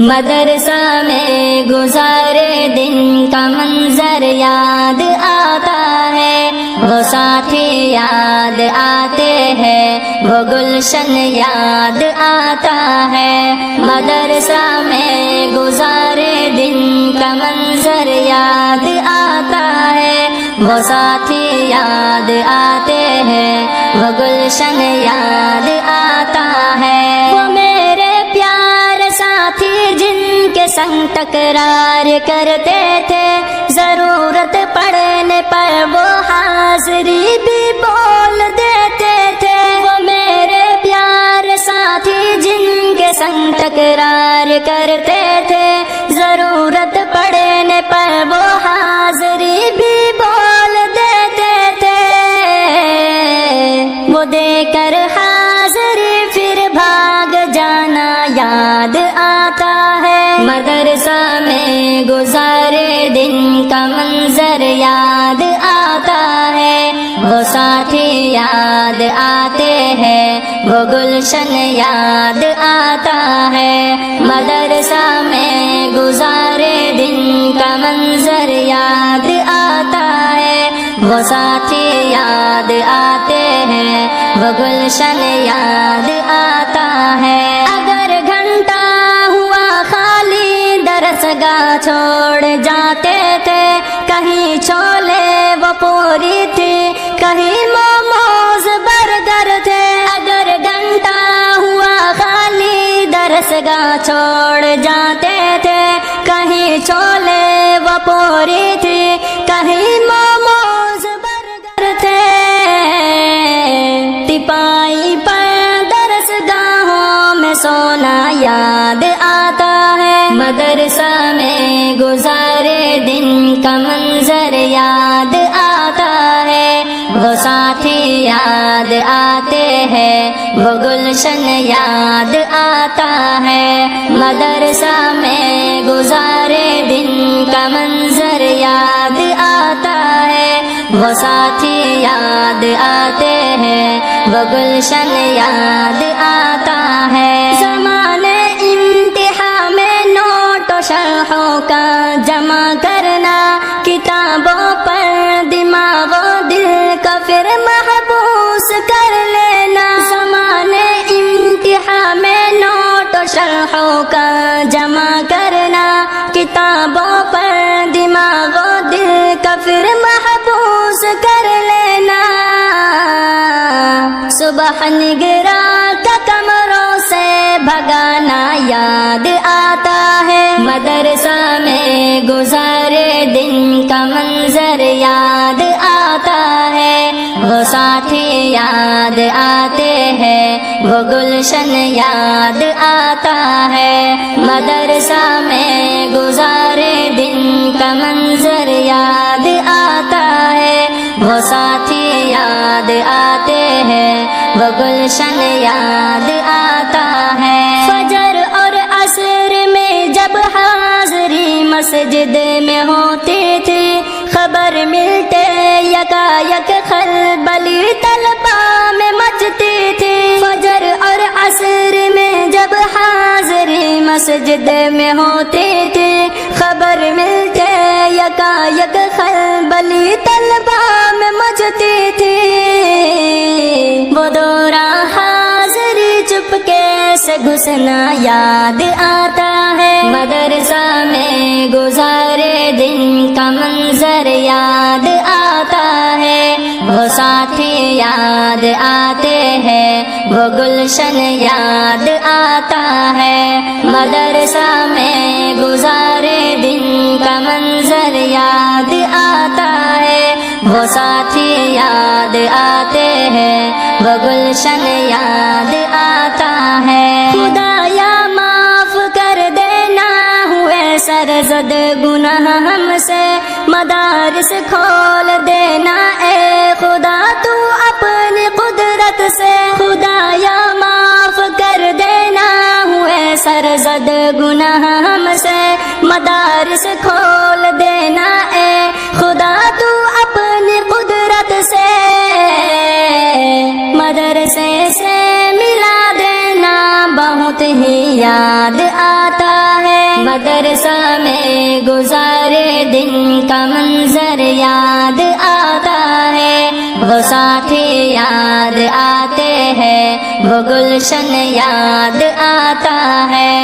مدرسہ میں گزارے دن کا منظر یاد آتا ہے، وہ ساتھی یاد آتے ہیں، وہ گلشن یاد آتا ہے۔ مدرسہ میں گزارے دن کا منظر یاد آتا ہے، وہ ساتھی یاد آتے ہیں، وہ گلشن یاد آتا ہے۔ وہ میرے پیارے ساتھی جن کے سنگ تکرار کرتے تھے، ضرورت پڑنے پر وہ حاضری بھی بول دیتے تھے۔ وہ میرے پیارے ساتھی جن کے سنگ تکرار کرتے تھے، ضرورت پڑنے پر وہ حاضری بھی بول دیتے تھے۔ وہ دے کر حاضری پھر بھاگ جانا یاد آتا ہے۔ مدرسہ میں گزارے دن کا منظر یاد آتا ہے، وہ ساتھی یاد آتے ہیں، وہ گلشن یاد آتا ہے۔ مدرسہ میں گزارے دن کا منظر یاد آتا ہے، وہ ساتھی یاد آتے ہیں، وہ گلشن یاد آتا ہے۔ اگر گھنٹہ ہوا خالی درس گاہ چھوڑ جاتے تھے، کہیں چھولے وہ پوری تھی، کہیں موموز برگر تھے۔ اگر گھنٹہ ہوا خالی درس گاہ چھوڑ جاتے تھے، کہیں چھولے وہ پوری تھی، کہیں موموز برگر تھے۔ ٹپائی پر درس گاہوں میں سونا یاد آتا ہے۔ مدرسہ میں گزارے دن کا منظر یاد آتا ہے، وہ ساتھی یاد آتے ہیں، وہ گلشن یاد آتا ہے۔ مدرسہ میں گزارے دن کا منظر یاد آتا ہے، وہ ساتھی یاد آتے ہیں، وہ گلشن یاد آتا ہے۔ زمانے امتحان میں نوٹ و شرحوں کا جمع کرنا، کتابوں پر دماغ و دل کا پھر محبوس کر لینا۔ زمانے امتحان میں نوٹ و شرحوں کا جمع کرنا، کتابوں پر دماغ و دل کا پھر محبوس کر لینا۔ صبح نگراں کا کمروں سے بھگانا یاد آتا ہے۔ مدرسہ میں گزارے دن کا منظر یاد آتا ہے، وہ ساتھی یاد آتے ہیں، وہ گلشن یاد آتا ہے۔ مدرسہ میں گزارے دن کا منظر یاد آتا ہے، وہ ساتھی یاد آتے ہیں، وہ گلشن یاد آتا ہے۔ فجر اور عصر میں جب حاضری مسجد میں ہوتی تھی، خبر ملتے یکایک خلبلی طلبہ میں مچتی تھی۔ فجر اور عصر میں جب حاضری مسجد میں ہوتی تھی، خبر ملتے یکایک خلبلی طلبہ میں مچتی تھی۔ وہ دوران حاضری چپکے سے گھسنا یاد آتا ہے۔ مدرسہ میں گزارے دن کا منظر یاد آتا ہے، وہ ساتھی یاد آتے ہیں، وہ گلشن یاد آتا ہے۔ مدرسہ میں گزارے دن کا منظر یاد آتا ہے، وہ ساتھی یاد آتے ہیں، وہ گلشن یاد آتا ہے۔ خدایا معاف کر دینا ہوئے سرزد گناہ ہم سے، مدارس کھول دینا اے خدا تو اپنی قدرت سے۔ خدایا معاف کر دینا ہوئے سرزد گناہ ہم سے، مدارس کھول دینا اے خدا تو اپنی قدرت سے۔ مدرسے سے ملا دینا بہت ہی یاد آتا ہے۔ مدرسہ میں گزارے دن کا منظر یاد آتا ہے، وہ ساتھی یاد آتے ہیں، وہ گلشن یاد آتا ہے۔